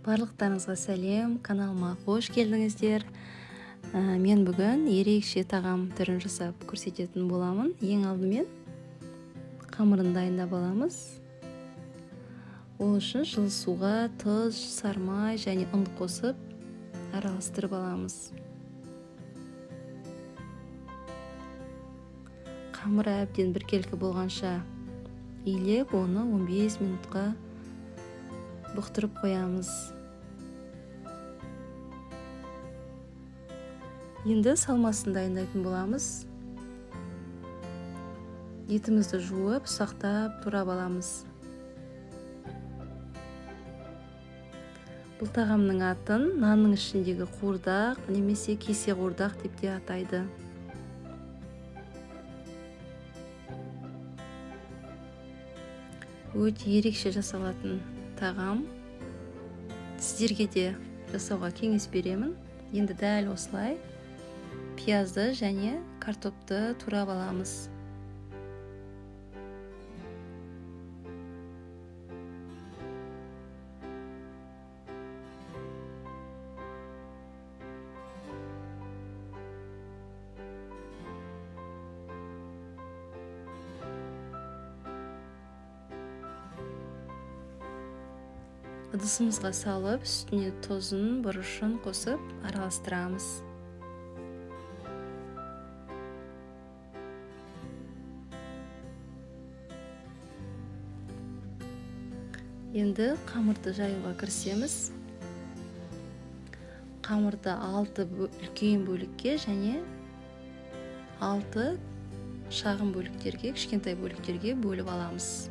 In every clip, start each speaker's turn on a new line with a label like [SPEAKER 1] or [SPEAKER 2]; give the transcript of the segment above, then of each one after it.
[SPEAKER 1] Барлықтарыңызға сәлем, каналыма қош келдіңіздер. Мен бүгін ерекше тағам түрін жасап көрсететін боламын. Ең алдымен қамырын дайындап аламыз. Ол үшін жылы суға тұз, сармай және ұн қосып араластырып аламыз. Қамыр әбден біркелкі болғанша илеп, оны 15 минутқа бұқтырып қоямыз. Енді салмасын дайындайтын боламыз. Етімізді жуып, сақтап турап аламыз. Бұл тағамның атын нанның ішіндегі қуырдақ немесе кесе қуырдақ деп те атайды. Өте ерекше жасалатын тағам. Сіздерге де жасауға кеңес беремін. Енді дәл осылай пиязды және картопты турап аламыз. Ыдысымызға салып, үстіне тұзын, бұрышын қосып араластырамыз. Енді қамырды жаюға кірісеміз. Қамырды 6 үлкен бөлікке және 6 шағын бөліктерге, кішкентай бөліктерге бөліп аламыз.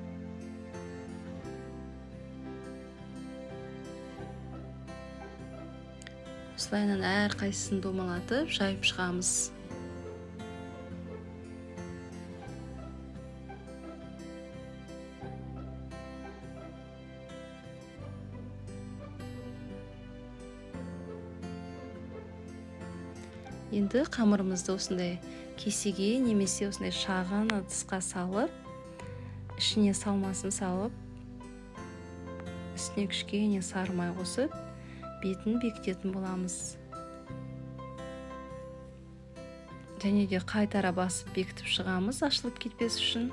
[SPEAKER 1] Осылайынан әр қайсысын домалатып, жайып шығамыз. Енді қамырымызды осындай кесеге немесе осындай шағын ыдысқа салып, ішіне салмасын салып, үстіне кішкене сармай қосып, бетін бекітетін боламыз. Және де қайтара басып бекітіп шығамыз, ашылып кетпес үшін.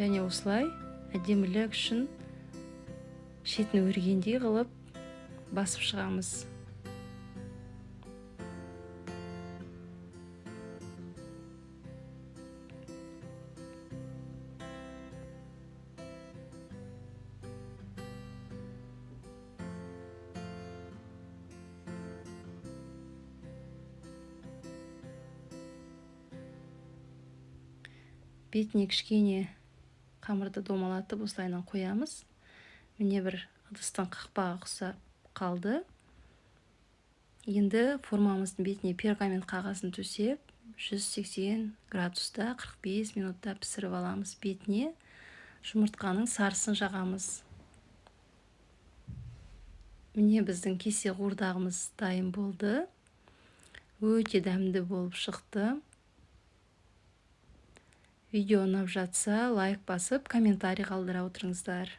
[SPEAKER 1] Және осылай әдемілік үшін шетін өргендей қылып басып шығамыз. Бетіне кішкене қамырды домалатып осылайынан қоямыз. Міне бір ыдыстың қақпағы ұқсап қалды. Енді формамыздың бетіне пергамент қағазын төсеп, 180 градуста 45 минутта пісіріп аламыз. Бетіне жұмыртқаның сарысын жағамыз. Міне біздің кесе қуырдағымыз дайын болды. Өте дәмді болып шықты. Видео ұнап жатса, лайк басып, комментарий қалдыра отырыңыздар.